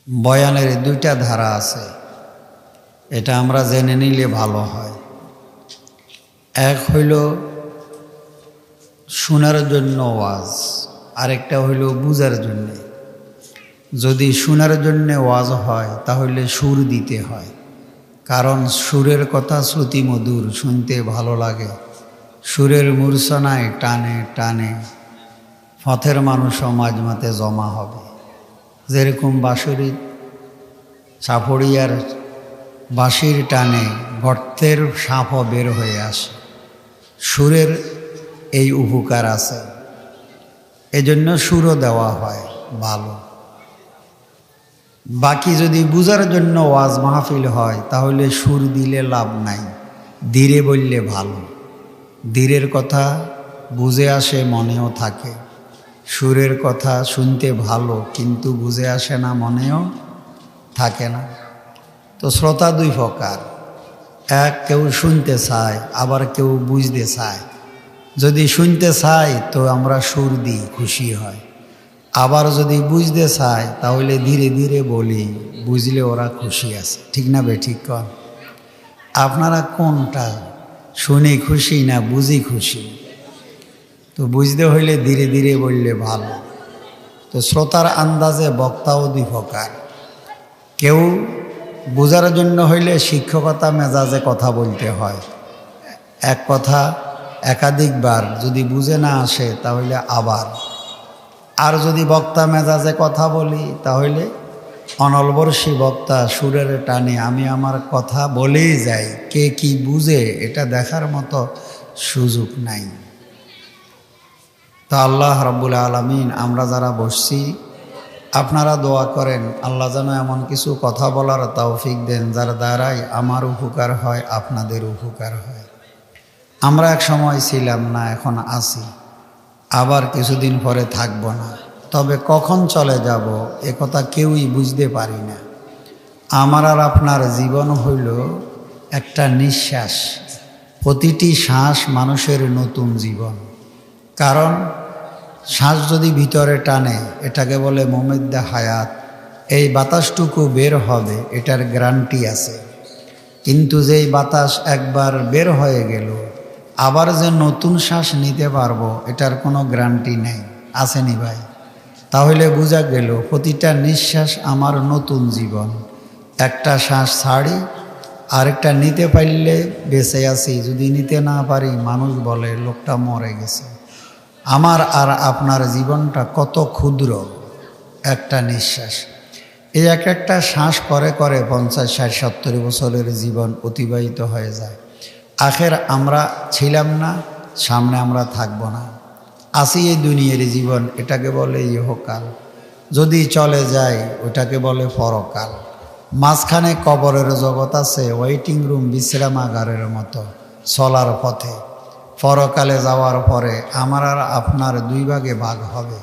বয়ানের দুইটা ধারা আছে, এটা আমরা জেনে নিলে ভালো হয়। এক হইল শোনার জন্য ওয়াজ, আরেকটা হইল বুঝার জন্যে। যদি শোনার জন্যে ওয়াজ হয় তাহলে সুর দিতে হয়, কারণ সুরের কথা শ্রুতি মধুর, শুনতে ভালো লাগে। সুরের মূর্ছনায় টানে টানে পথের মানুষও মাঝমাতে জমা হবে। যেরকম বাঁশুরি সাফড়িয়ার বাঁশির টানে গর্তের সাপও বের হয়ে আসে, সুরের এই উপকার আছে। এজন্য সুরও দেওয়া হয় ভালো। বাকি যদি বুঝার জন্য ওয়াজ মাহফিল হয় তাহলে সুর দিলে লাভ নাই, ধীরে বললে ভালো। ধীরের কথা বুঝে আসে, মনেও থাকে। সুরের কথা শুনতে ভালো কিন্তু বুঝে আসে না, মনেও থাকে না। তো শ্রোতা দুই প্রকার, এক কেউ শুনতে চায়, আবার কেউ বুঝতে চায়। যদি শুনতে চায় তো আমরা সুর দিই, খুশি হয়। আবার যদি বুঝতে চায় তাহলে ধীরে ধীরে বলি, বুঝলে ওরা খুশি আছে। ঠিক না বে ঠিক কর? আপনারা কোনটা, শুনি খুশি না বুঝি খুশি? তো বুঝতে হইলে ধীরে ধীরে বললে ভালো। তো শ্রোতার আন্দাজে বক্তাও দুই প্রকার। কেউ বোঝার জন্য হইলে শিক্ষকতা মেজাজে কথা বলতে হয়, এক কথা একাধিকবার, যদি বুঝে না আসে তাহলে আবার। আর যদি বক্তা মেজাজে কথা বলি তাহলে অনলবর্ষী বক্তা সুরের টানে আমি আমার কথা বলেই যাই, কে কি বুঝে এটা দেখার মতো সুযোগ নাই। তা আল্লাহ রাব্বুল আলামিন, আমরা যারা বসছি আপনারা দোয়া করেন আল্লাহ যেন এমন কিছু কথা বলার তৌফিক দেন যার দ্বারাই আমার উপকার হয়, আপনাদের উপকার হয়। আমরা এক সময় ছিলাম না, এখন আছি, আবার কিছুদিন পরে থাকব না। তবে কখন চলে যাব এ কথা কেউই বুঝতে পারি না। আমার আর আপনার জীবন হইল একটা নিঃশ্বাস, প্রতিটি শ্বাস মানুষের নতুন জীবন। কারণ শ্বাস যদি ভিতরে টানে এটাকে বলে মোমেদ্দা হায়াত, এই বাতাসটুকু বের হবে এটার গ্যারান্টি আছে। কিন্তু যেই বাতাস একবার বের হয়ে গেল আবার যে নতুন শ্বাস নিতে পারবো এটার কোনো গ্যারান্টি নেই, আসেনি ভাই? তাহলে বোঝা গেল প্রতিটা নিঃশ্বাস আমার নতুন জীবন। একটা শ্বাস ছাড়ি আরেকটা নিতে পারলে বেঁচে আছি, যদি নিতে না পারি মানুষ বলে লোকটা মরে গেছে। আমার আর আপনার জীবনটা কত ক্ষুদ্র, একটা নিঃশ্বাস। এই এক একটা শ্বাস করে করে 50, 60, 70 বছরের জীবন অতিবাহিত হয়ে যায়। আখের আমরা ছিলাম না, সামনে আমরা থাকব না। আসি এই দুনিয়ার জীবন, এটাকে বলে ইহকাল। যদি চলে যায় ওটাকে বলে পরকাল। মাঝখানে কবরের জগৎ আছে, ওয়েটিং রুম, বিশ্রামাগারের মতো চলার পথে। পরকালে যাওয়ার পরে আমার আর আপনার দুই ভাগে ভাগ হবে।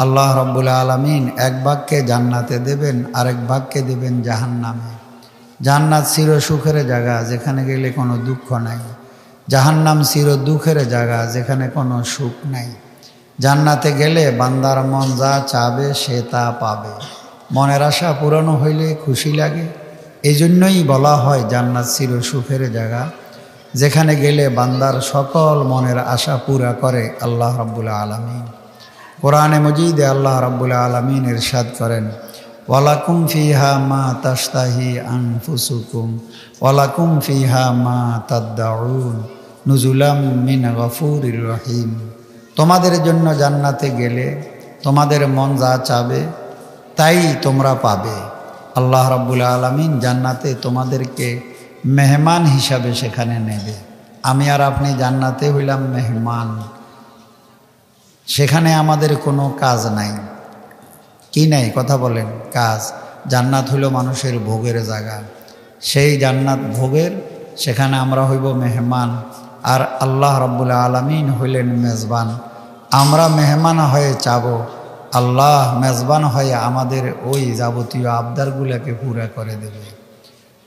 আল্লাহ রাব্বুল আলামিন এক ভাগকে জান্নাতে দেবেন, আরেক ভাগকে দেবেন জাহান্নামে। জান্নাত চির সুখের জায়গা, যেখানে গেলে কোনো দুঃখ নাই। জাহান্নাম চির দুঃখের জায়গা, যেখানে কোনো সুখ নাই। জান্নাতে গেলে বান্দার মন যা চাবে সে তা পাবে, মনের আশা পূরণ হইলে খুশি লাগে। এই জন্যই বলা হয় জান্নাত চির সুখের জায়গা, যেখানে গেলে বান্দার সকল মনের আশা পুরা করে আল্লাহ রাব্বুল আলামিন। কোরআনে মজিদে আল্লাহ রাব্বুল আলামিন ইরশাদ করেন, ওয়ালাকুম ফিহা মা তাশতাহি আনফুসুকুম ওয়ালাকুম ফিহা মা তাদদাউন নুজুলাম মিন গফুরির রহিম। তোমাদের জন্য জান্নাতে গেলে তোমাদের মন যা চাবে তাই তোমরা পাবে। আল্লাহ রাব্বুল আলামিন জান্নাতে তোমাদেরকে মেহমান হিসাবে সেখানে নেবে। আমি আর আপনি জান্নাতে হইলাম মেহমান, সেখানে আমাদের কোনো কাজ নাই। কি নাই? কথা বলেন, কাজ। জান্নাত হইল মানুষের ভোগের জায়গা, সেই জান্নাত ভোগের, সেখানে আমরা হইব মেহমান। আর আল্লাহ রাব্বুল আলামিন হইলেন মেজবান। আমরা মেহমান হয়ে চাবো, আল্লাহ মেজবান হয়ে আমাদের ওই যাবতীয় আবদারগুলোকে পুরা করে দেবে।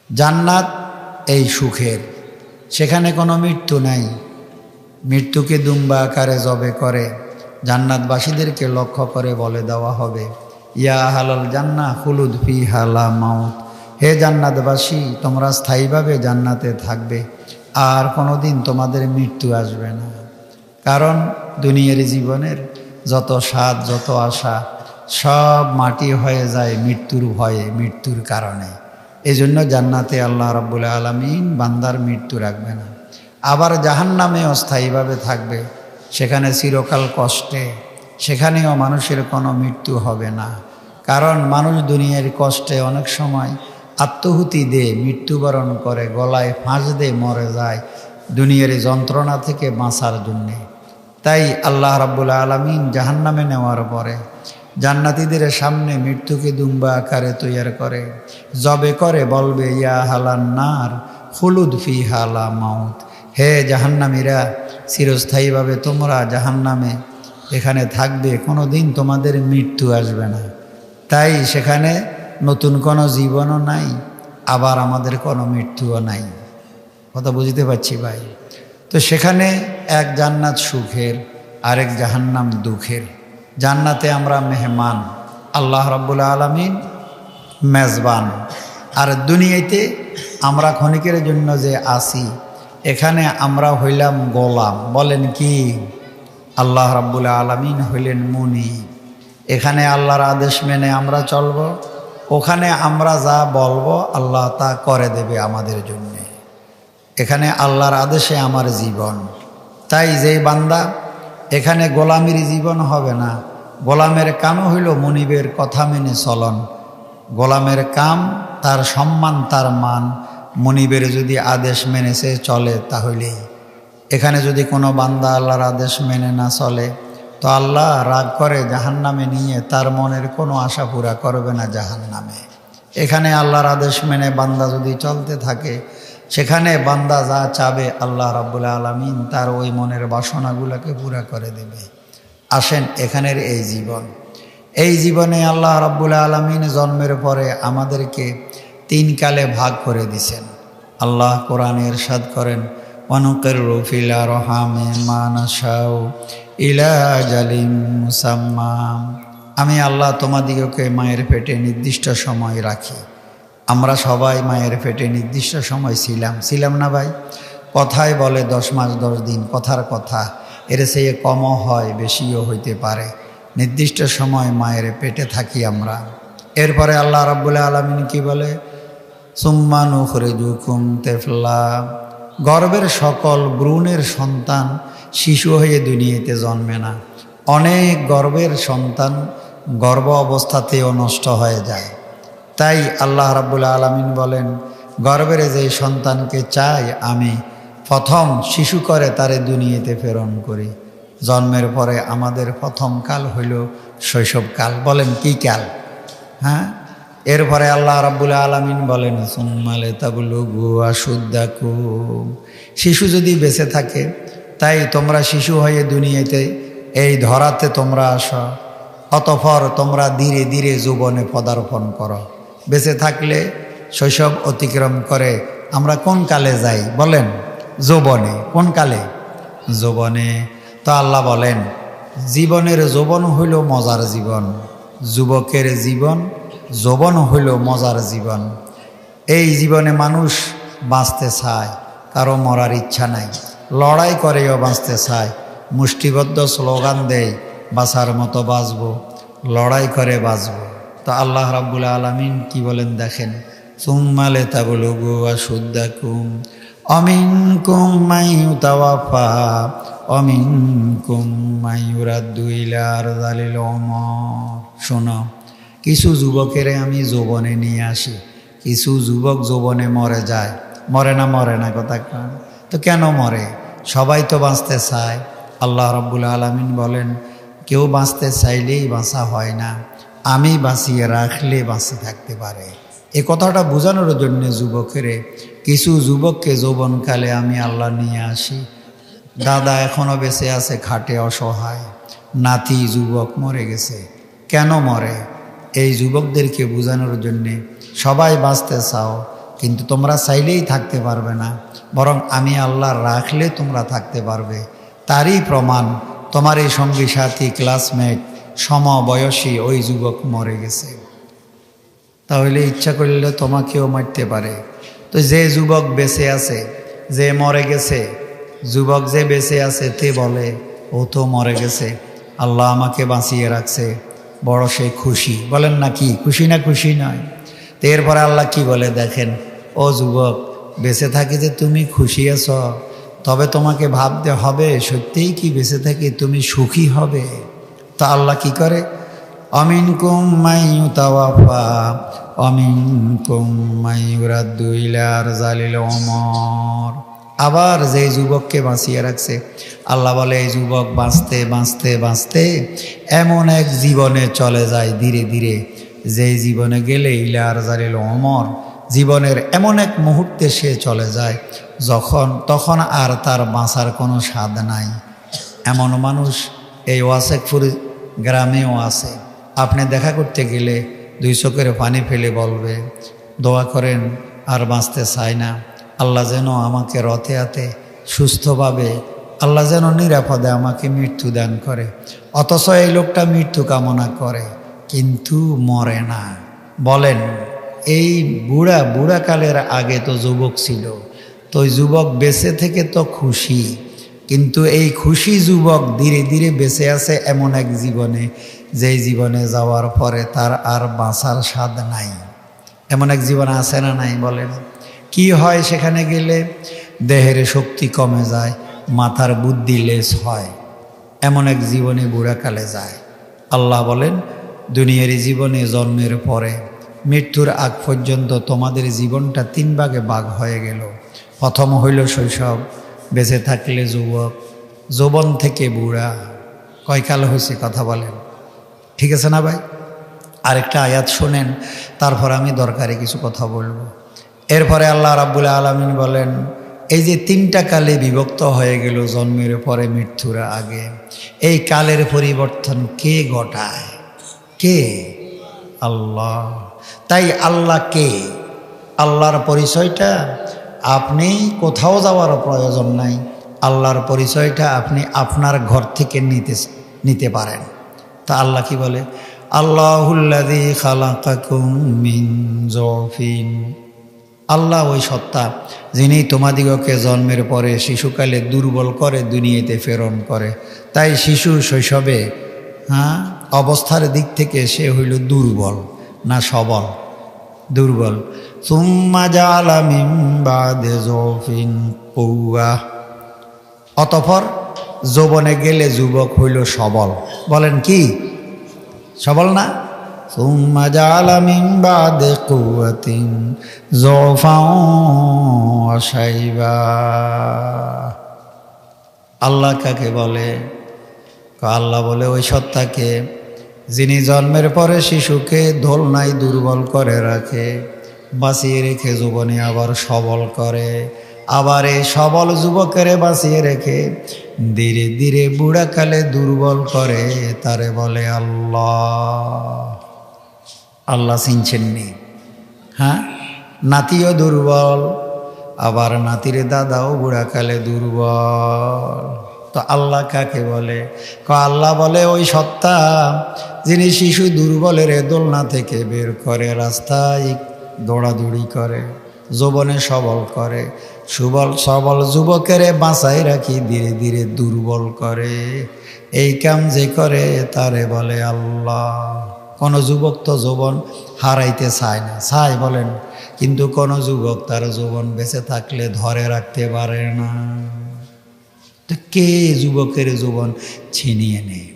জান্নাত এই সুখের, সেখানে কোনো মৃত্যু নাই। মৃত্যুকে দুম্বা আকারে জবে করে জান্নাতবাসীদেরকে লক্ষ্য করে বলে দেওয়া হবে, ইয়া আহলাল জান্নাহ খুলুদ ফিহা লা মাউত, হে জান্নাতবাসী তোমরা স্থায়ীভাবে জান্নাতে থাকবে, আর কোনোদিন তোমাদের মৃত্যু আসবে না। কারণ দুনিয়ার জীবনের যত স্বাদ যত আশা সব মাটি হয়ে যায় মৃত্যুর ভয়ে, মৃত্যুর কারণে। এই জন্য জান্নাতে আল্লাহ রাব্বুল আলামিন বান্দার মৃত্যু রাখবে না। আবার জাহান্নামে অস্থায়ীভাবে থাকবে, সেখানে চিরকাল কষ্টে, সেখানেও মানুষের কোনো মৃত্যু হবে না। কারণ মানুষ দুনিয়ার কষ্টে অনেক সময় আত্মহুতি দিয়ে মৃত্যুবরণ করে, গলায় ফাঁস দিয়ে মরে যায় দুনিয়ার যন্ত্রণা থেকে বাঁচার জন্যে। তাই আল্লাহ রাব্বুল আলামিন জাহান্নামে নেওয়ার পরে জান্নাতীদের সামনে মৃত্যুকে দুম্বা আকারে তৈয়ার করে, জবে করে বলবে ইয়া হালান নার খুলুদ ফিহা লা মাউত, হে জাহান্নামীরা চিরস্থায়ীভাবে তোমরা জাহান্নামে এখানে থাকবে, কোনো দিন তোমাদের মৃত্যু আসবে না। তাই সেখানে নতুন কোনো জীবনও নাই, আবার আমাদের কোনো মৃত্যুও নাই। কথা বুঝতে পারছি ভাই? তো সেখানে এক জান্নাত সুখের, আরেক জাহান্নাম দুঃখের। জান্নাতে আমরা মেহমান, আল্লাহ রাব্বুল আলামিন মেজবান, আর দুনিয়াতে আমরা ক্ষণিকের জন্য যে আসি, এখানে আমরা হইলাম গোলাম। বলেন কি? আল্লাহ রাব্বুল আলামিন হইলেন মুনি। এখানে আল্লাহর আদেশ মেনে আমরা চলব, ওখানে আমরা যা বলবো আল্লাহ তা করে দেবে আমাদের জন্য। এখানে আল্লাহর আদেশে আমার জীবন। তাই যেই বান্দা এখানে গোলামির জীবন হবে না, গোলামের কামও হইল মুনিবের কথা মেনে চলন। গোলামের কাম, তার সম্মান, তার মান মুনিবের যদি আদেশ মেনে সে চলে তাহলেই। এখানে যদি কোনো বান্দা আল্লাহর আদেশ মেনে না চলে, তো আল্লাহ রাগ করে জাহান্নামে নিয়ে তার মনের কোনো আশা পুরা করবে না জাহান্নামে। এখানে আল্লাহর আদেশ মেনে বান্দা যদি চলতে থাকে, সেখানে বান্দা যা চাবে আল্লাহ রাব্বুল আলামিন তার ওই মনের বাসনাগুলোকে পুরা করে দেবে। আসেন, এখানের এই জীবন, এই জীবনে আল্লাহ রাব্বুল আলামিন জন্মের পরে আমাদেরকে 3 কালে ভাগ করে দিছেন। আল্লাহ কোরআনে ইরশাদ করেন, ওয়ানুকিরু ফিল আরহামি মা নাশাউ ইলা আজালিম মুসাম্মা, আমি আল্লাহ তোমাদিগকে মায়ের পেটে নির্দিষ্ট সময় রাখি। আমরা সবাই মায়ের পেটে নির্দিষ্ট সময় ছিলাম না ভাই? কথায় বলে 10 মাস 10 দিন, কথার কথা, এর চেয়ে কমও হয়, বেশিও হইতে পারে। নির্দিষ্ট সময় মায়ের পেটে থাকি আমরা। এরপরে আল্লাহ রাব্বুল আলামিন কি বলে? সুম্মা নুখরিজুকুম তিফলা, গর্ভের সকল ভ্রূণের সন্তান শিশু হয়ে দুনিয়াতে জন্মে না। অনেক গর্ভের সন্তান গর্ভ অবস্থাতেও নষ্ট হয়ে যায়। তাই আল্লাহ রাব্বুল আলামিন বলেন, গর্ভের যে সন্তানকে চাই আমি প্রথম শিশু করে তারে দুনিয়াতে প্রেরণ করি। জন্মের পরে আমাদের প্রথম কাল হইল শৈশবকাল। বলেন কি কাল? হ্যাঁ। এরপরে আল্লাহ রাব্বুল আলামিন বলেন, সুম্মা লিতাবলুগু আশুদ্দাকুম, শিশু যদি বেঁচে থাকে, তাই তোমরা শিশু হয়ে দুনিয়াতে এই ধরাতে তোমরা আসো, অতঃপর তোমরা ধীরে ধীরে যৌবনে পদার্পণ করো। বেঁচে থাকলে শৈশব অতিক্রম করে আমরা কোন কালে যাই? বলেন যৌবনে। কোন কালে? যৌবনে। তো আল্লাহ বলেন, জীবনের যৌবন হইল মজার জীবন, যুবকের জীবন যৌবন হইল মজার জীবন। এই জীবনে মানুষ বাঁচতে চায়, কারো মরার ইচ্ছা নাই, লড়াই করেও বাঁচতে চায়, মুষ্টিবদ্ধ স্লোগান দেয় বাঁচার মতো বাঁচবো, লড়াই করে বাঁচবো। তো আল্লাহ রাব্বুল আলামিন কি বলেন দেখেন, সুম্মা লিতাবলুগু আশুদ্দাকুম অমিনকুম মাইয়ুতাওয়াফা অমিনকুম মাইয়ুরাদ্দু ইলা আরযালিল উমর। শোনো, কিছু যুবকেরে আমি যৌবনে নিয়ে আসি, কিছু যুবক যৌবনে মরে যায়। মরে না কথা কান? তো কেন মরে? সবাই তো বাঁচতে চায়। আল্লাহ রাব্বুল আলামিন বলেন, কেউ বাঁচতে চাইলেই বাঁচা হয় না, আমি বাঁচিয়ে রাখলে বাঁচে থাকতে পারে। এ কথাটা বোঝানোর জন্য যুবকেরে, কিছু যুবককে যৌবনকালে আমি আল্লাহ নিয়ে আসি। দাদা এখনও বেঁচে আছে খাটে অসহায়, নাতি যুবক মরে গেছে। কেন মরে? এই যুবকদেরকে বোঝানোর জন্যে, সবাই বাঁচতে চাও কিন্তু তোমরা চাইলেই থাকতে পারবে না, বরং আমি আল্লাহ রাখলে তোমরা থাকতে পারবে। তারই প্রমাণ তোমার এই সঙ্গী সাথী ক্লাসমেট সমবয়সী ওই যুবক মরে গেছে, তাহলে ইচ্ছা করলে তোমাকেও মারতে পারে। তো যে যুবক বেঁচে আছে, যে মরে গেছে, যুবক যে বেঁচে আছে তে বলে ও তো মরে গেছে, আল্লাহ আমাকে বাঁচিয়ে রাখছে, বড় সে খুশি। বলেন না কি খুশি না খুশি নয়? তো এরপরে আল্লাহ কি বলে দেখেন, ও যুবক বেঁচে থাকি যে তুমি খুশি আছো, তবে তোমাকে ভাবতে হবে সত্যিই কি বেঁচে থাকি তুমি সুখী হবে। তা আল্লাহ কি করে, অমিনকুম মাইয়ুতাওয়াফা অমিনকুম মাইয়ুরাদ্দু ইলা আরযালিল উমর। আবার যে যুবককে বাঁচিয়ে রাখছে, আল্লাহ বলে এই যুবক বাঁচতে বাঁচতে বাঁচতে এমন এক জীবনে চলে যায় ধীরে ধীরে, যেই জীবনে গেলে ইলা আরযালিল উমর, জীবনের এমন এক মুহূর্তে সে চলে যায় তখন আর তার বাঁচার কোনো স্বাদ নাই। এমন মানুষ এই ওয়াসেকপুর গ্রামেও আছে। আপনি দেখা করতে গেলে দুই চোখের পানি ফেলে বলবে দোয়া করেন আর বাঁচতে চাই না, আল্লাহ যেন আমাকে রথে হাতে সুস্থভাবে, আল্লাহ যেন নিরাপদে আমাকে মৃত্যু দান করে। অথচ এই লোকটা মৃত্যু কামনা করে কিন্তু মরে না। বলেন এই বুড়া কালের আগে তো যুবক ছিল, তো ওই যুবক বেঁচে থেকে তো খুশি, কিন্তু এই খুশি যুবক ধীরে ধীরে বেঁচে আছে এমন এক জীবনে, যেই জীবনে যাওয়ার পরে তার আর বাঁচার স্বাদ নাই। এমন এক জীবন আছে না নাই? বলেন কি হয় সেখানে গেলে? দেহের শক্তি কমে যায়, মাথার বুদ্ধি লেস হয়, এমন এক জীবনে বুড়াকালে যায়। আল্লাহ বলেন দুনিয়ার জীবনে জন্মের পরে মৃত্যুর আগ পর্যন্ত তোমাদের জীবনটা 3 ভাগে ভাগ হয়ে গেল। প্রথম হইল শৈশব, বেঁচে থাকলে যুবক, যৌবন থেকে বুড়া, কয়কাল হয়েছে কথা বলেন, ঠিক আছে না ভাই? আরেকটা আয়াত শোনেন, তারপর আমি দরকারি কিছু কথা বলবো। এরপরে আল্লাহ রাব্বুল আলামিন বলেন এই যে 3টা কালে বিভক্ত হয়ে গেল জন্মের পরে মৃত্যুর আগে, এই কালের পরিবর্তন কে ঘটায়? কে? আল্লাহ। তাই আল্লাহ কে? আল্লাহর পরিচয়টা আপনি কোথাও যাওয়ার প্রয়োজন নাই, আল্লাহর পরিচয়টা আপনি আপনার ঘর থেকে নিতে পারেন। তা আল্লাহ কি বলে, আল্লাহুল্লাযী খালাকাকুম মিন যফিন। আল্লাহ ওই সত্তা যিনি তোমাদিগকে জন্মের পরে শিশুকালে দুর্বল করে দুনিয়াতে প্রেরণ করে। তাই শিশু শৈশবে অবস্থার দিক থেকে সে হইল দুর্বল না সবল? দুর্বল। সুম্মা জাআলা মিন বাদি যফিন কুওয়া, অতঃপর যৌবনে গেলে যুবক হইল সবল। বলেন কি সবল না? সুম্মা জাআলা মিন বাদি কুওয়াতিন যফান ওয়া শাইবা। আল্লাহ কাকে বলে? আল্লাহ বলে ওই সত্তাকে যিনি জন্মের পরে শিশুকে দোলনায় দুর্বল করে রাখে, বাঁচিয়ে রেখে যৌবনে আবার সবল করে, আবার এই সবল যুবকের বাঁচিয়ে রেখে ধীরে ধীরে বুড়াকালে দুর্বল করে, তারে বলে আল্লাহ। আল্লাহ চিনছেননি? হ্যাঁ, নাতিও দুর্বল, আবার নাতির দাদাও বুড়াকালে দুর্বল। তো আল্লাহ কাকে বলে? আল্লাহ বলে ওই সত্তা যিনি শিশু দুর্বলের দোলনা থেকে বের করে রাস্তায় দৌড়াদৌড়ি করে, যৌবনে সবল করে, সবল যুবকের বাঁচাই রাখি ধীরে ধীরে দুর্বল করে। এই কাম যে করে তারে বলে আল্লাহ। কোন যুবক তো যৌবন হারাইতে চায় না, চায় বলেন? কিন্তু কোন যুবক তার যৌবন বেঁচে থাকলে ধরে রাখতে পারে না। তো কে যুবকের যৌবন ছিনিয়ে নেয়?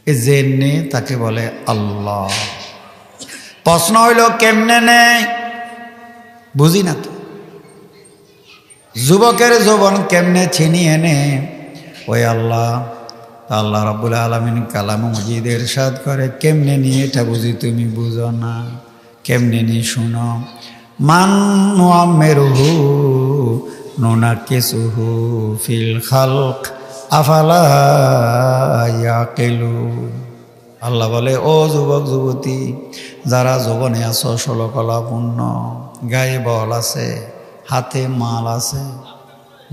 যে নে তাকে বলে আল্লাহ। প্রশ্ন হইল কেমনে নেয়? বুঝি না তো। যুবকের যৌবন কেমনে ছিনিয়ে নেয়? ওই আল্লাহ। আল্লাহ রাব্বুল আলামিন কালামে মজিদে ইরশাদ করে কেমনে নিয়ে এটা বুঝি তুমি বুঝো না। কেমনে নিয়ে শুনো। মান নুআম্মিরুহু নুনাক্কিসুহু ফিল খালক আফালা ইয়াকিলুন। আল্লাহ বলে ও যুবক যুবতী যারা যৌবনে আছো, ষোলকলাপূর্ণ, গায়ে বল আছে, হাতে মাল আছে।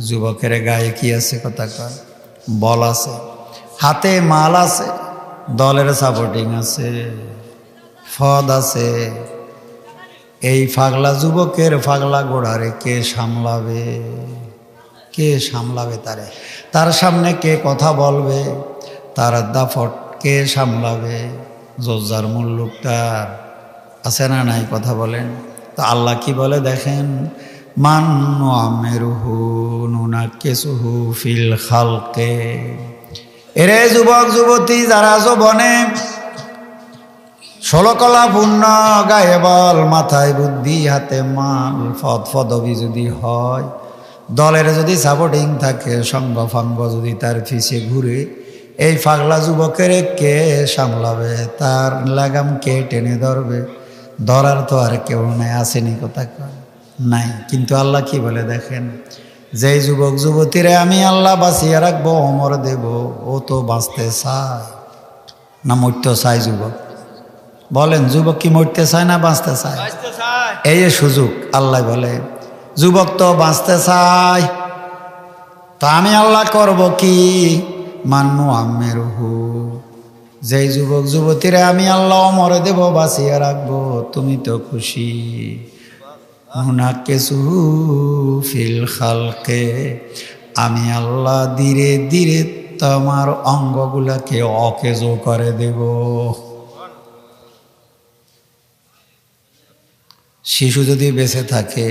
যুবকের গায়ে কি আছে? কথা কয় বল আছে, হাতে মাল আছে, দলের সাপোর্টিং আছে, ফদ আছে। এই পাগলা যুবকের পাগলা গোড়ারে কে সামলাবে? কে সামলাবে তারে? তার সামনে কে কথা বলবে? তার দাফট কে সামলাবে? জোজার মুল্লুকটার আছে না নাই? কথা বলেন তো। আল্লাহ কি বলে দেখেন, মান নুআমিরুহু নুনাক্কিসুহু ফিল খালকে। এরে যুবক যুবতী যারা যৌবনে ষোলকলা পূর্ণ, গায়ে বল, মাথায় বুদ্ধি, হাতে মাল, পদবি যদি হয়, দলের যদি সাপোর্টিং থাকে, সঙ্গ ফাঙ্গ যদি তার পিছে ঘুরে, এই পাগলা যুবকের কে সামলাবে? তার লাগাম কে টেনে ধরবে? ধরার তো আর কেউ নাই, আসেনি কোথা নাই। কিন্তু আল্লাহ কি বলে দেখেন, যেই যুবক যুবতীরে আমি আল্লাহ বাঁচিয়ে রাখবো, অমর দেব, ও তো বাঁচতে চায় না মরতে চায়? যুবক বলেন, যুবক কি মরতে চায় না বাঁচতে চায়? এই সুযোগ আল্লাহ বলে, যুবক তো বাঁচতে চায়, তা আমি আল্লাহ করব কি? মান্নু আমেরহু, যেই যুবক যুবতীরে আমি আল্লাহ অমর দেব, বাঁচিয়ে রাখবো, তুমি তো খুশি। নুনাক্কিসুহু ফিল খালকে, আমি আল্লাহ ধীরে ধীরে তোমার অঙ্গগুলাকে অকেজো করে দেব। শিশু যদি বেঁচে থাকে,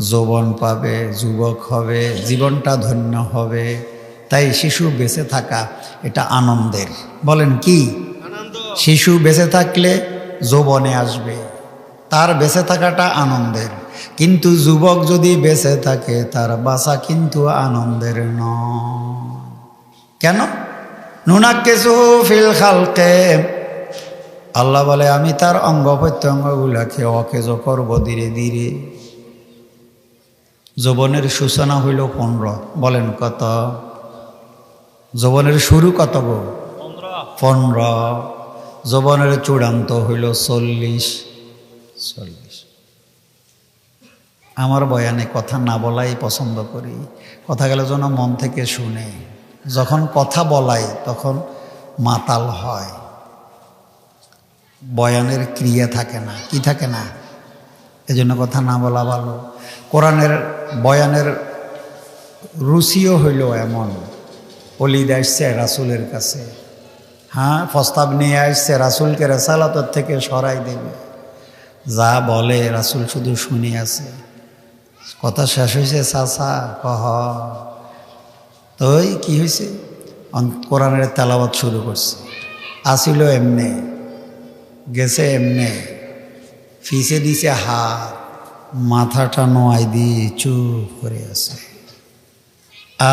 যৌবন পাবে, যুবক হবে, জীবনটা ধন্য হবে। তাই শিশু বেঁচে থাকা এটা আনন্দের। বলেন কি? শিশু বেঁচে থাকলে যৌবনে আসবে, তার বেঁচে থাকাটা আনন্দের। কিন্তু যুবক যদি বেঁচে থাকে, তার বাঁচা কিন্তু আনন্দের নয়। কেন? নুনাক্কিসুহু ফিল খালকে, আল্লাহ বলে আমি তার অঙ্গ প্রত্যঙ্গগুলাকে অকেজো করব ধীরে ধীরে। যৌবনের সূচনা হইল 15। বলেন কত? যৌবনের শুরু কত গো? 15। যৌবনের চূড়ান্ত হইল 40। আমার বয়ানে কথা না বলাই পছন্দ করি, কথা গেলে যেন মন থেকে শুনে। যখন কথা বলাই তখন মাতাল হয়, বয়ানের ক্রিয়া থাকে না। কি থাকে না? এজন্য কথা না বলা ভালো। কোরআনের বয়ানের রুচিও হইল এমন, ওলিদ আসছে রাসূলের কাছে, হ্যাঁ, প্রস্তাব নিয়ে আসছে রাসূলকে রেসালাতের থেকে সরাই দেবে। যা বলে রাসূল শুধু শুনে আছে। কথা শেষ হয়েছে, চাচা কহ তো কি হয়েছে? কোরআনের তেলাওয়াত শুরু করছে। আসিল এমনে, গেছে এমনে, ফিসে দিছে হাত, মাথাটা নোয়াই দিয়ে চুপ করে আছে,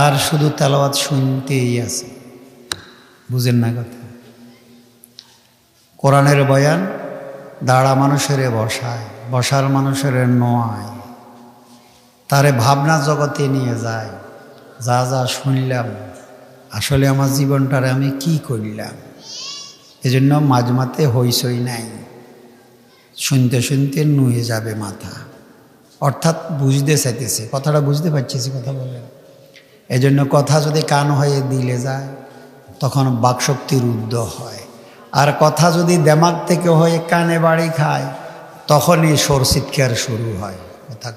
আর শুধু তেলাওয়াত শুনতেই আছে। বুঝেন না কথা? কোরআনের বয়ান দাঁড়া মানুষের বসায়, বসার মানুষের নোয়ায়, তারে ভাবনা জগতে নিয়ে যায়। যা যা শুনলাম, আসলে আমার জীবনটারে আমি কি করলাম? এজন্য মাঝমাতে হইসই নাই, শুনতে শুনতে নুয়ে যাবে মাথা। অর্থাৎ বুঝতে চাইতেছে, কথাটা বুঝতে পারছিস? কথা বলেন। এজন্য কথা যদি কান হয়ে দিলে যায়, তখন বাকশক্তির উদ্যোগ হয়। আর কথা যদি দেমাগ থেকে হয়ে কানে বাড়ি খায়, তখনই সোর চিৎকার শুরু হয়। কথা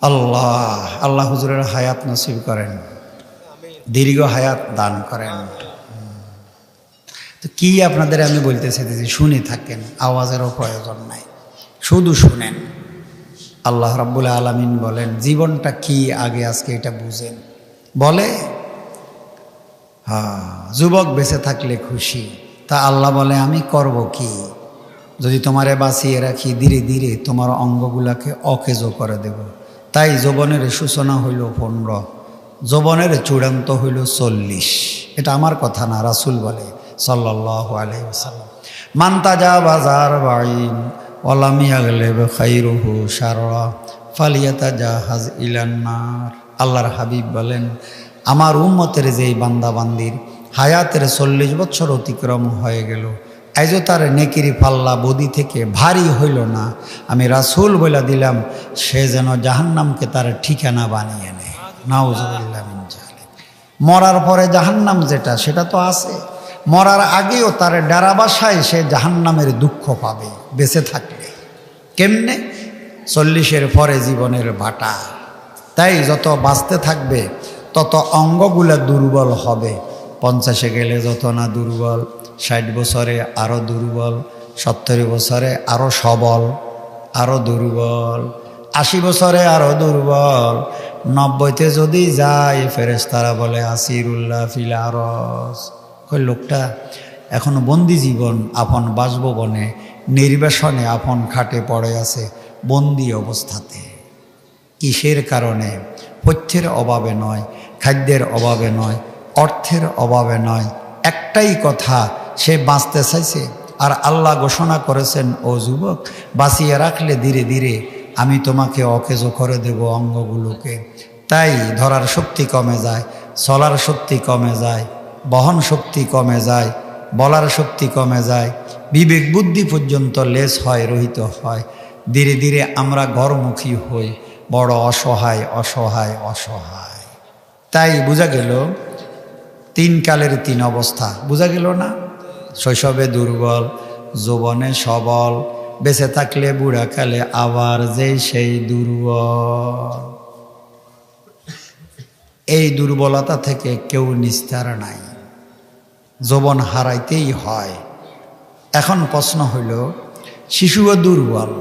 আল্লাহ আল্লাহ হুজুরের হায়াত নসিব করেন, দীর্ঘ হায়াত দান করেন। তো কি আপনাদের আমি বলতে চাইতেছি, শুনে থাকেন, আওয়াজেরও প্রয়োজন নাই, শুধু শুনেন। আল্লাহ রাব্বুল আলামিন বলেন, জীবনটা কি আগে আজকে এটা বুঝেন। বলে হ্যাঁ, যুবক বেঁচে থাকলে খুশি। তা আল্লাহ বলে আমি করব কি? যদি তোমারে বাঁচিয়ে রাখি, ধীরে ধীরে তোমার অঙ্গগুলাকে অকেজো করে দেব। তাই যৌবনের সূচনা হইল 15, যৌবনের চূড়ান্ত হইল 40। এটা আমার কথা না, রাসূল বলে সাল্লাল্লাহু আলাইহি ওয়াসাল্লাম, মান তাজাবাজার বাইন ওয়ালাম ইয়াগলিব খায়রুহু শাররা ফালিয়াতাজাহাজ ইলান নার। আল্লাহর হাবিব বলেন, আমার উম্মতের যেই বান্দা বান্দির হায়াতের 40 বছর অতিক্রম হয়ে গেল, আজও তার নেকির পাল্লা বদি থেকে ভারী হইল না, আমি রাসূল বলে দিলাম সে যেন জাহান্নামকে তার ঠিকানা বানিয়ে নেয়। নাউজুবিল্লাহ মিন যালিক। মরার পরে জাহান্নাম যেটা সেটা তো আছে, মরার আগেও তার ডেরা বাসায় সে জাহান্নামের দুঃখ পাবে বেঁচে থাকলে। কেমনে? 40-এর পরে জীবনের ভাটা। তাই যত বাঁচতে থাকবে তত অঙ্গগুলা দুর্বল হবে। 50-এ গেলে যত না দুর্বল, 60 বছরে আরও দুর্বল, 70 বছরে আরও সবল, আরও দুর্বল, 80 বছরে আরও দুর্বল, 90-তে যদি যায় ফেরেশতারা বলে আসিরুল্লাহ ফিল আরস। কই লোকটা এখন বন্দি জীবন, আপন বাসভবনে নির্বাসনে আপন খাটে পড়ে আছে, বন্দি অবস্থাতে। কিসের কারণে? পথ্যের অভাবে নয়, খাদ্যের অভাবে নয়, অর্থের অভাবে নয়, একটাই কথা, সে বাঁচতে চাইছে। আর আল্লাহ ঘোষণা করেছেন, ও যুবক, বাঁচিয়ে রাখলে ধীরে ধীরে আমি তোমাকে অকেজো করে দেব অঙ্গগুলোকে। তাই ধরার শক্তি কমে যায়, চলার শক্তি কমে যায়, বহন শক্তি কমে যায়, বলার শক্তি কমে যায়, বিবেক বুদ্ধি পর্যন্ত লেশ হয়, রহিত হয়। ধীরে ধীরে আমরা ঘরমুখী হই, বড় অসহায় অসহায় অসহায়। তাই বোঝা গেল 3 কালের 3 অবস্থা। বোঝা গেল না? শৈশবে দুর্বল, যৌবনে সবল, বেঁচে থাকলে বুড়াকালে আবার যেই সেই দুর্বল। এই দুর্বলতা থেকে কেউ নিস্তার নাই, যৌবন হারাইতেই হয়। এখন প্রশ্ন হইল, শিশুও দুর্বল,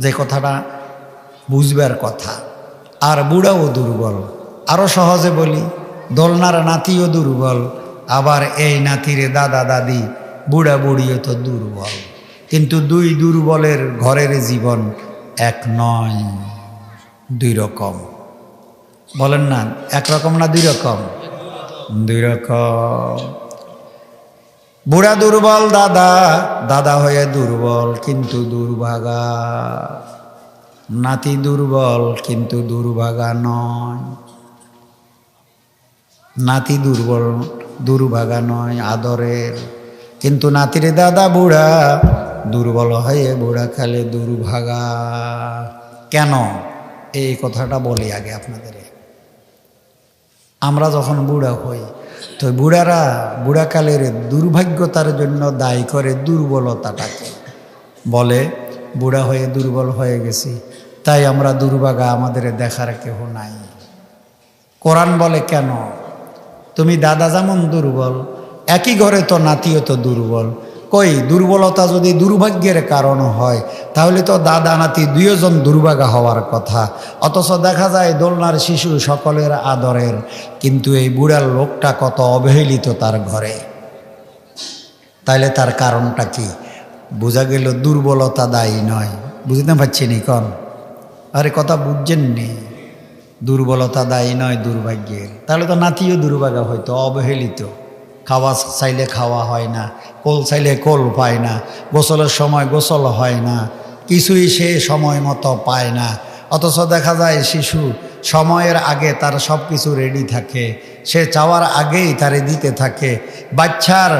যে কথাটা বুঝবার কথা, আর বুড়াও দুর্বল। আরও সহজে বলি, দোলনার নাতিও দুর্বল, আবার এই নাতিরে দাদা দাদি বুড়া বুড়িও তো দুর্বল। কিন্তু দুই দুর্বলের ঘরের জীবন এক নয়, 2 রকম। বলেন না, একরকম না 2 রকম? 2 রকম। বুড়া দুর্বল, দাদা দাদা হয়ে দুর্বল কিন্তু দুর্ভাগা। নাতি দুর্বল কিন্তু দুর্ভাগা নয়। নাতি দুর্বল, দুর্ভাগা নয়, আদরের। কিন্তু নাতিরে দাদা বুড়া, দুর্বল হয়ে বুড়া খালে দুর্ভাগা। কেন? এই কথাটা বলি আগে আপনাদের। আমরা যখন বুড়া হই, তো বুড়ারা বুড়াকালের দুর্ভাগ্যতার জন্য দায়ী করে দুর্বলতাটাকে। বলে বুড়া হয়ে দুর্বল হয়ে গেছি, তাই আমরা দুর্ভাগা, আমাদের দেখার কেহ নাই। কোরআন বলে, কেন? তুমি দাদা যেমন দুর্বল, একই ঘরে তো নাতিও তো দুর্বল। কই, দুর্বলতা যদি দুর্ভাগ্যের কারণ হয়, তাহলে তো দাদা নাতি 2 জন দুর্ভাগা হওয়ার কথা। অথচ দেখা যায় দোলনার শিশু সকলের আদরের, কিন্তু এই বুড়ার লোকটা কত অবহেলিত তার ঘরে। তাইলে তার কারণটা কি? বোঝা গেল দুর্বলতা দায়ী নয়। বুঝতে পারছি নি কন? আরে কথা বুঝছেননি? দুর্বলতা দায়ী নয় দুর্ভাগ্যের। তাহলে তো নাতিও দুর্ভাগা হয়তো, অবহেলিত। খাওয়া চাইলে খাওয়া হয় না, কোল চাইলে কোল পায় না, গোসলের সময় গোসল হয় না, কিছুই সে সময় মতো পায় না। অথচ দেখা যায় শিশু সময়ের আগে তার সব কিছু রেডি থাকে, সে চাওয়ার আগেই তারে দিতে থাকে। বাচ্চার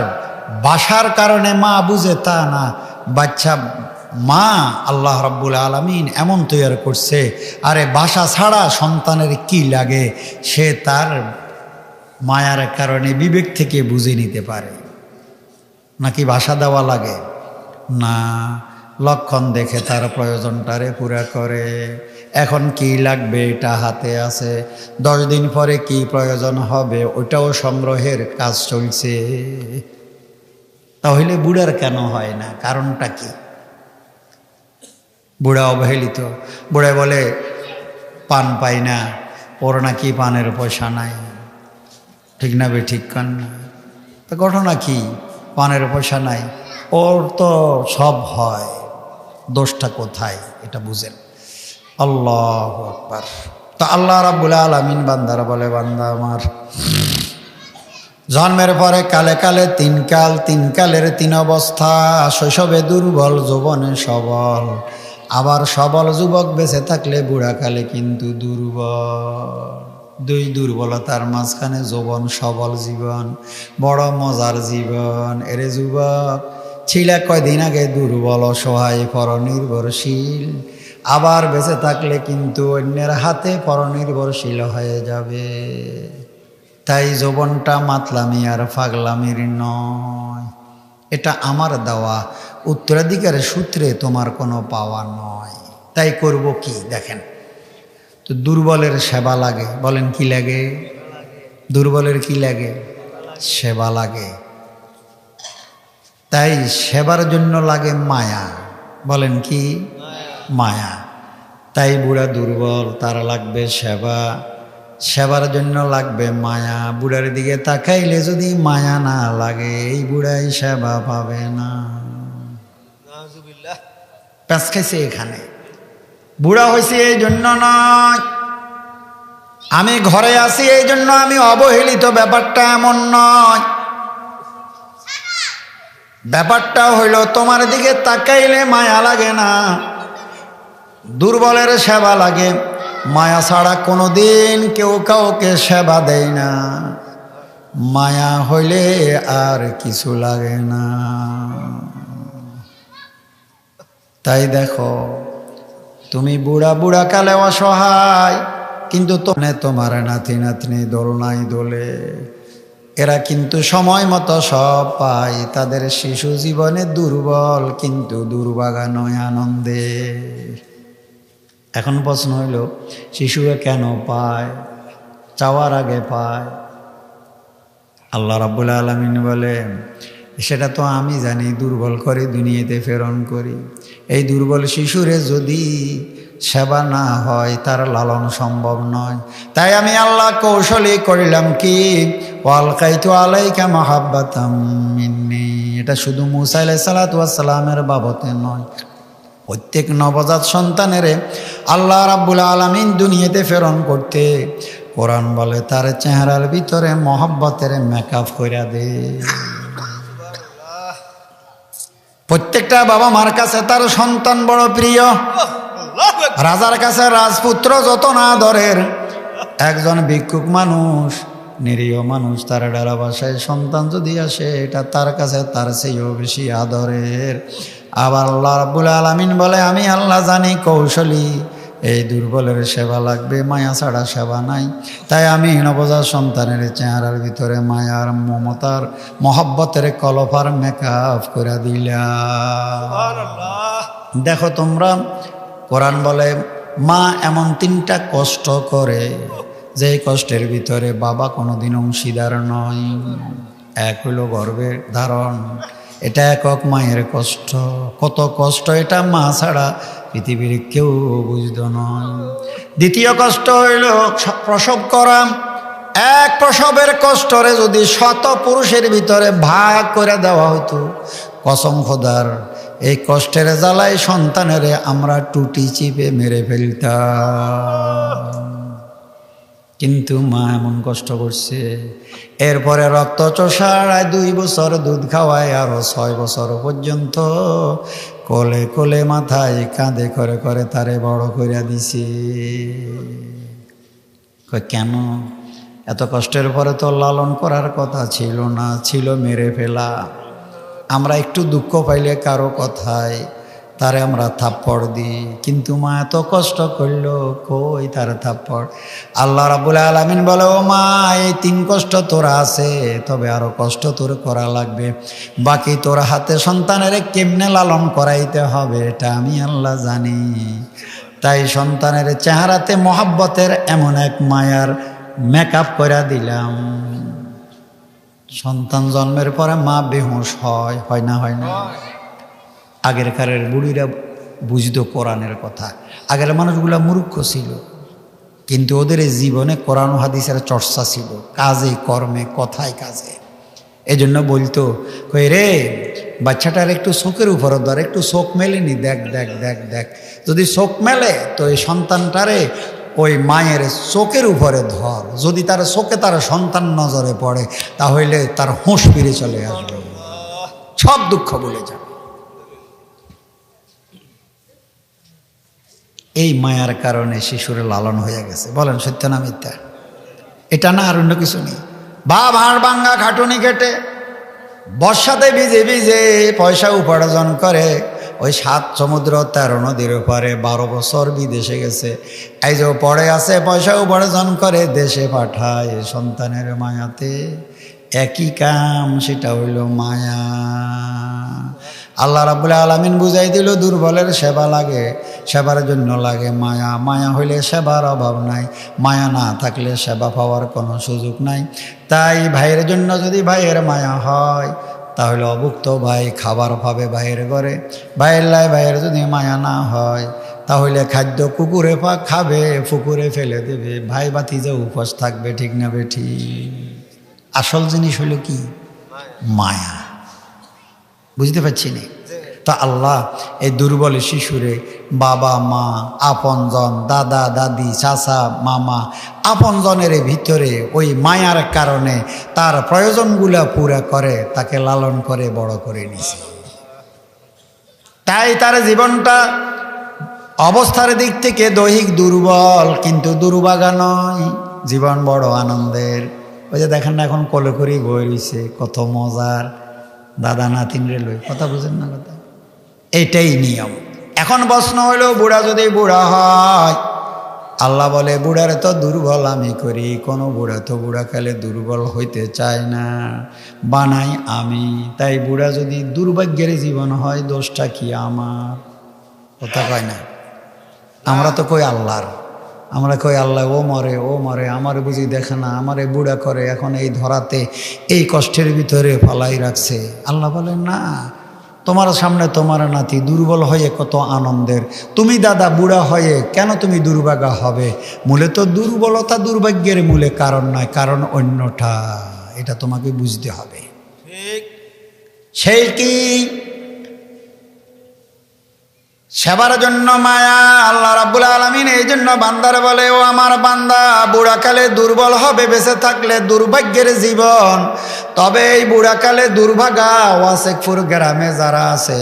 বাসার কারণে মা বুঝে তা না, বাচ্চা মা আল্লাহ রাব্বুল আলামিন এমন তৈরি করছে, আরে বাসা ছাড়া সন্তানের কি লাগে সে তার মায়ার কারণে বিবেক থেকে বুঝে নিতে পারে। নাকি ভাষা দেওয়া লাগে না, লক্ষণ দেখে তার প্রয়োজনটারে পুরা করে। এখন কি লাগবে এটা হাতে আছে, 10 দিন পরে কি প্রয়োজন হবে ওটাও সংগ্রহের কাজ চলছে। তাহলে বুড়ার কেন হয় না? কারণটা কি? বুড়া অবহেলিত। বুড়া বলে পান পাই না, ওর নাকি পানের পয়সা নাই। ঠিক না বে ঠিক কান না? তো ঘটনা কি? পানের পয়সা নাই, ওর তো সব হয়, দোষটা কোথায় এটা বুঝেন। আল্লাহু আকবার। তো আল্লাহ রাব্বুল আলামিন বান্দারা বলে, বান্দা আমার, জন্মের পরে কালে কালে 3 কাল, 3 কালের 3 অবস্থা। শৈশবে দুর্বল, যৌবনে সবল, আবার সবল যুবক বেঁচে থাকলে বুড়াকালে কিন্তু দুর্বল। 2 দুর্বলতার মাঝখানে যৌবন সবল জীবন, বড় মজার জীবন। এরে যুবক, ছিলা কয়দিন আগে দুর্বল, অসহায়, পরনির্ভরশীল, আবার বেঁচে থাকলে কিন্তু অন্যের হাতে পরনির্ভরশীল হয়ে যাবে। তাই যৌবনটা মাতলামি আর পাগলামির নয়, এটা আমার দেওয়া উত্তরাধিকারের সূত্রে তোমার কোনো পাওয়া নয়। তাই করব কি দেখেন তো, দুর্বলের সেবা লাগে, বলেন কি লাগে? দুর্বলের কি লাগে? সেবা লাগে। তাই সেবার জন্য লাগে মায়া, বলেন কি? মায়া। তাই বুড়া দুর্বল, তার লাগবে সেবা, সেবার জন্য লাগবে মায়া। বুড়ার দিকে তাকাইলে যদি মায়া না লাগে, এই বুড়াই সেবা পাবে না। প্যাঁচ খাইছে এখানে। বুড়া হয়েছে এই জন্য নয়, আমি ঘরে আছি এই জন্য আমি অবহেলিত, ব্যাপারটা এমন নয়। ব্যাপারটা হইল তোমার দিকে তাকাইলে মায়া লাগে না, দুর্বলের সেবা লাগে। মায়া ছাড়া কোনোদিন কেউ কাউকে সেবা দেয় না, মায়া হইলে আর কিছু লাগে না। তাই দেখো, তুমি বুড়া বুড়া কালে অসহায়, কিন্তু তোমার নাতি নাতনি দোলনাই দোলে, এরা কিন্তু সময় মতো সব পায়। তাদের শিশু জীবনে দুর্বল, কিন্তু দুর্ভাগা নয় আনন্দে। এখন প্রশ্ন হইল, শিশুরা কেন পায়? চাওয়ার আগে পায়। আল্লাহ রাব্বুল আলামিন বলেন, সেটা তো আমি জানি, দুর্বল করে দুনিয়াতে প্রেরণ করি। এই দুর্বল শিশুরে যদি সেবা না হয়, তার লালন সম্ভব নয়। তাই আমি আল্লাহ কৌশলী করিলাম কি, ওয়ালকাইতু আলাইকা মাহাব্বাতাম মিন্নি। এটা শুধু মূসা আলাইহিস সালাতু ওয়াস সালামের বাবতে নয়, প্রত্যেক নবজাত সন্তানের আল্লাহ রাব্বুল আলামিন দুনিয়াতে প্রেরণ করতে কোরআন বলে তার চেহারার ভিতরে মহব্বতের মেকআপ কইরা দে। প্রত্যেকটা বাবা মার কাছে তার সন্তান বড় প্রিয়, রাজার কাছে রাজপুত্র যত না আদরের, একজন ভিক্ষুক মানুষ, নিরীহ মানুষ, তার ডালা বাসায় সন্তান যদি আসে, এটা তার কাছে তার চেয়েও বেশি আদরের। আবার আল্লাহ রাব্বুল আলামিন বলে, আমি আল্লাহ জানি কৌশলী, এই দুর্বলের সেবা লাগবে, মায়া ছাড়া সেবা নাই। তাই আমি নবজাত সন্তানের চেহারার ভিতরে মায়ার, মমতার, মহব্বতের কলফার মেকআপ করে দিলাম। দেখো তোমরা, কোরআন বলে মা এমন 3টা কষ্ট করে, যে কষ্টের ভিতরে বাবা কোনোদিন অংশীদার নয়। এক হলো গর্ভের ধারণ, এটা একক মায়ের কষ্ট, কত কষ্ট এটা মা ছাড়া পৃথিবীর কেউ বুঝত নয়। দ্বিতীয় কষ্ট হইল প্রসব করা। এক প্রসবের কষ্টরে যদি 100 পুরুষের ভিতরে ভাগ করে দেওয়া হতো, কসম খোদার এই কষ্টের জ্বালায় সন্তানের আমরা টুটি চিপে মেরে ফেলতাম। কিন্তু মা এমন কষ্ট করছে, এরপরে রক্ত চোষায় 2 বছর দুধ খাওয়ায়, আরো 6 বছর পর্যন্ত কোলে কোলে মাথায় কাঁধে করে করে তারে বড় করে দিছে। কেন? এত কষ্টের পরে তো লালন করার কথা ছিল না, ছিল মেরে ফেলা। আমরা একটু দুঃখ পাইলে কারো কথায় তারে আমরা থাপ্পড় দিই, কিন্তু মা এত কষ্ট করলো, কই তার থাপ্পড়? আল্লাহ রাব্বুল আলামিন বলে, ও মা, এই 3 কষ্ট তোরা আছে, তবে আরো কষ্ট তোর করা লাগবে। বাকি তোর হাতে সন্তানের কেমনে লালন করাইতে হবে, এটা আমি আল্লাহ জানি। তাই সন্তানের চেহারাতে মহব্বতের এমন এক মায়ার মেকআপ করে দিলাম। সন্তান জন্মের পরে মা বেহুশ হয়, হয় না? হয় না? আগের কালের বুড়িরা বুঝতো কোরআনের কথা। আগের মানুষগুলা মূর্খ ছিল, কিন্তু ওদের জীবনে কোরআন হাদিসের চর্চা ছিল, কাজে কর্মে, কথায় কাজে। এই জন্য বলতো, কই রে বাচ্চাটার একটু চোখের উপরে ধর, একটু চোখ মেলেনি, দেখ দেখ দেখ দেখ। যদি চোখ মেলে তো এই সন্তানটারে ওই মায়ের চোখের উপরে ধর, যদি তার চোখে তার সন্তান নজরে পড়ে, তাহলে তার হুঁশ ফিরে চলে আসবে, সব দুঃখ ভুলে যাবে। এই মায়ার কারণে শিশুর লালন হয়ে গেছে। বলেন সত্য না মিথ্যা? এটা না আর অন্য কিছু নেই। বাপ হাড় ভাঙ্গা খাটুনি কেটে বর্ষাতে ভিজে ভিজে পয়সা উপার্জন করে, ওই 7 সমুদ্র 13 নদীর পারে 12 বছর বিদেশে গেছে, এই যে পড়ে আছে, পয়সা উপার্জন করে দেশে পাঠায় সন্তানের মায়াতে। একই কাম, সেটা হইল মায়া। আল্লাহ রাব্বুল আলামিন বুঝাই দিল, দুর্বলের সেবা লাগে, সেবার জন্য লাগে মায়া। মায়া হইলে সেবার অভাব নাই, মায়া না থাকলে সেবা পাওয়ার কোনো সুযোগ নাই। তাই ভাইয়ের জন্য যদি ভাইয়ের মায়া হয়, তাহলে অভুক্ত ভাই খাবার পাবে ভাইয়ের ঘরে। ভাইয়ের লাই ভাইয়ের যদি মায়া না হয়, তাহলে খাদ্য কুকুরে খাবে, পুকুরে ফেলে দেবে, ভাই ভাতিজা উপোস থাকবে। ঠিক না বেঠি? আসল জিনিস হলো কি? মায়া। বুঝতে পারছি না? তা আল্লাহ এই দুর্বল শিশুরে বাবা মা, আপনজন, দাদা দাদি, চাচা মামা, আপনজনের ভিতরে ওই মায়ার কারণে তার প্রয়োজনগুলা পুরা করে, তাকে লালন করে বড় করে নিছে। তাই তার জীবনটা অবস্থার দিক থেকে দৈহিক দুর্বল, কিন্তু দুর্ভাগা নয়, জীবন বড় আনন্দের। ওই যে দেখেন না, এখন কোলে করেই বই রয়েছে, কত মজার, দাদা নাতিন রেলওয়ে, কথা বুঝেন না? কথা এইটাই নিয়ম। এখন প্রশ্ন হইল, বুড়া যদি বুড়া হয়, আল্লাহ বলে বুড়ারে তো দুর্বল আমি করি। কোনো বুড়া তো বুড়াকালে দুর্বল হইতে চায় না, বানাই আমি। তাই বুড়া যদি দুর্ভাগ্যের জীবন হয়, দোষটা কি আমার? কথা কয় না। আমরা তো কই আল্লাহর, আমরা কই আল্লাহ ও মরে, ও মরে, আমার বুঝি দেখে না, আমারে বুড়া করে এখন এই ধরাতে এই কষ্টের ভিতরে ফালাই রাখছে। আল্লাহ বলেন না, তোমার সামনে তোমার নাতি দুর্বল হয়ে কত আনন্দের, তুমি দাদা বুড়া হয়ে কেন তুমি দুর্ভাগা হবে? মূলে তো দুর্বলতা দুর্ভাগ্যের মূলে কারণ নয়, কারণ অন্যটা। এটা তোমাকে বুঝতে হবে। সেই কি? সেবার জন্য মায়া। আল্লাহ রাব্বুল আলামিন এই জন্য বান্দার বলে, ও আমার বান্দা, বুড়াকালে দুর্বল হবে, বেঁচে থাকলে দুর্ভাগ্যের জীবন। তবে এই বুড়াকালে দুর্ভাগা ওয়াসেকপুর গ্রামে যারা আছে,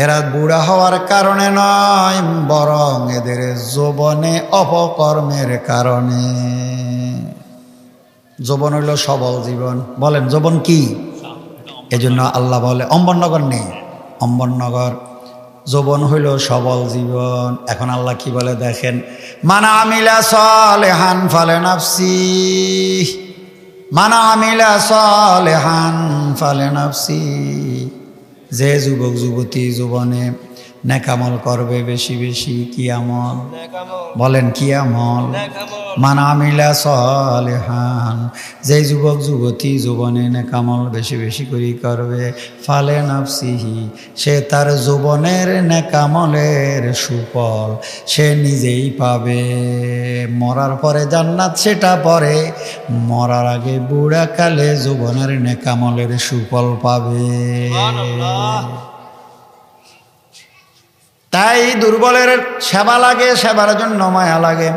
এরা বুড়া হওয়ার কারণে নয়, বরং এদের যৌবনে অপকর্মের কারণে। যৌবন হইল সবল জীবন। বলেন যৌবন কি? এজন্য আল্লাহ বলে, অম্বরনগর নেই, অম্বরনগর যৌবন হইল সবল জীবন। এখন আল্লাহ কি বলে দেখেন, মানা আমিলা সালেহান ফালে নাফসি, মানা আমিলা সালেহান ফালে নাফসি। যে যুবক যুবতী যৌবনে নেকামল করবে বেশি বেশি। কি আমল? বলেন কি আমল? মানা আমিলা সালেহান, যে যুবক যুবতী যৌবনে নেকামল বেশি বেশি করে করবে, ফালে নাফসিহি, সে তার যৌবনের নেকামলের সুফল সে নিজেই পাবে। মরার পরে জান্নাত সেটা পরে, মরার আগে বুড়াকালে যৌবনের নেকামলের সুফল পাবে। তাই দুর্বলের সেবা লাগে, সেবার জন্য মায়া লাগে।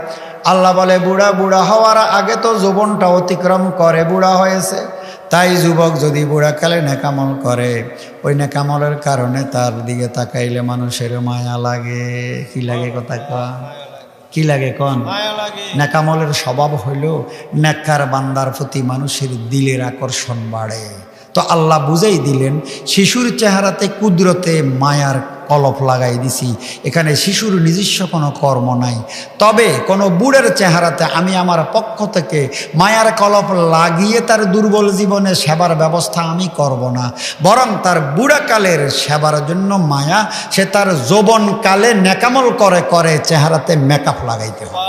আল্লাহ বলে বুড়া বুড়া হওয়ার আগে তো যৌবনটা অতিক্রম করে বুড়া হয়েছে। তাই যুবক যদি বুড়াকালে নেকামল করে, ওই নেকামলের কারণে তার দিকে তাকাইলে মানুষের মায়া লাগে। কি লাগে? কথা কন, কি লাগে কন? নেকামলের স্বভাব হইল নেককার বান্দার প্রতি মানুষের দিলের আকর্ষণ বাড়ে। তো আল্লাহ বুঝাই দিলেন, শিশুর চেহারাতে কুদরতে মায়ার কলপ লাগাই দিছি। এখানে শিশুর নিজস্ব কোনো কর্ম নাই, তবে কোনো বুড়ের চেহারাতে আমি আমার পক্ষ থেকে মায়ার কলপ লাগিয়ে তার দুর্বল জীবনে সেবার ব্যবস্থা আমি করব না, বরং তার বুড়াকালের সেবার জন্য মায়া, সে তার যৌবনকালে নেকামল করে করে চেহারাতে মেকআপ লাগাইতে হবে।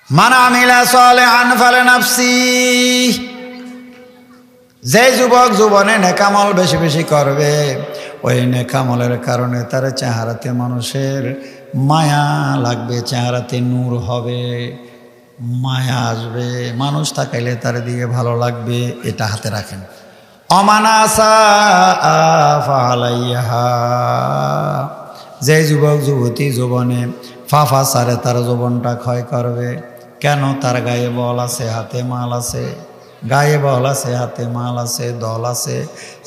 মানা আমিলা সালেহান ফালে নাফসি, যে যুবক যৌবনে নেকামল বেশি বেশি করবে, ওই নেকামলের কারণে তার চেহারাতে মানুষের মায়া লাগবে, চেহারাতে নূর হবে, মায়া আসবে, মানুষ তাকাইলে তার দিকে ভালো লাগবে। এটা হাতে রাখেন। অমানাসা ফালাইহা, যে যুবক যুবতী যৌবনে ফাফা সারে তার যৌবনটা ক্ষয় করবে। কেন? তার গায়ে বল আছে, হাতে মাল আছে, গায়ে বল আছে, হাতে মাল আছে, দল আছে,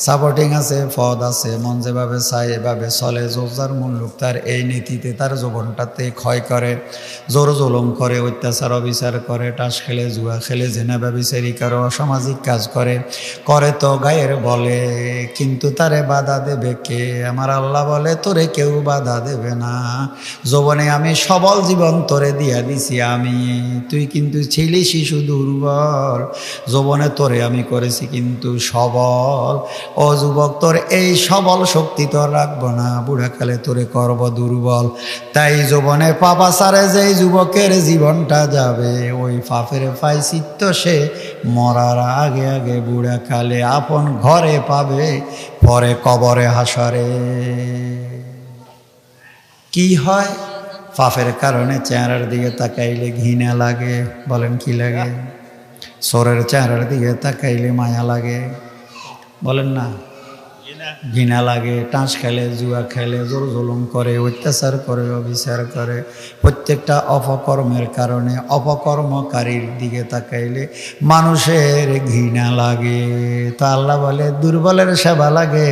সাপোর্টিং আছে, পদ আছে, মন যেভাবে চায় এভাবে চলে। জোরজার মুল্লুক তার এই নীতিতে তার জীবনটাতে ক্ষয় করে, জোর জুলুম করে, অত্যাচার অবিচার করে, টাস খেলে, জুয়া খেলে, জেনা ব্যভিচারী করে, অসামাজিক কাজ করে, করে তো গায়ের বলে, কিন্তু তারে বাধা দেবে কে? আমার আল্লাহ বলে তোরে কেউ বাধা দেবে না। যৌবনে আমি সবল জীবন তোরে দিয়া দিছি আমি, তুই কিন্তু ছিলি শিশু দুর্বল। যৌবনে তোরে আমি করেছি কিন্তু সবল। ও যুবক, তোর এই সবল শক্তি তোর রাখবো না, বুড়াকালে তোরে করব দুর্বল। তাই যৌবনে পাপা সারে যেই যুবকের জীবনটা যাবে, ওই পাপের প্রায়শ্চিত্ত সে মরার আগে আগে বুড়াকালে আপন ঘরে পাবে, পরে কবরে হাসরে। কি হয়? পাপের কারণে চেহারার দিকে তাকাইলে ঘৃণা লাগে। বলেন কি লাগে? চোরের চেহারার দিকে তাকাইলে মায়া লাগে। বলেন না? ঘৃণা লাগে। টাঁস খেলে, জুয়া খেলে, জোর জুলুম করে, অত্যাচার করে, অবিচার করে, প্রত্যেকটা অপকর্মের কারণে অপকর্মকারীর দিকে তাকাইলে মানুষের ঘৃণা লাগে। তো আল্লাহ বলে দুর্বলের সেবা লাগে,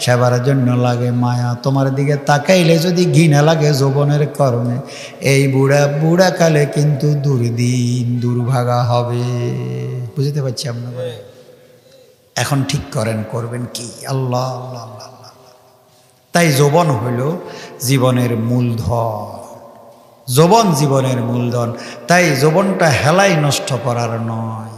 সেবার জন্য লাগে মায়া। তোমার দিকে তাকাইলে যদি ঘৃণা লাগে যৌবনের কর্মে, এই বুড়া কালে কিন্তু দুর্দিন দুর্ভাগা হবে। বুঝতে পারছি আপনারা? এখন ঠিক করেন করবেন কি। আল্লাহ আল্লাহ আল্লাহ আল্লাহ। তাই যৌবন হইল জীবনের মূলধন, যৌবন জীবনের মূলধন। তাই যৌবনটা হেলাই নষ্ট করার নয়।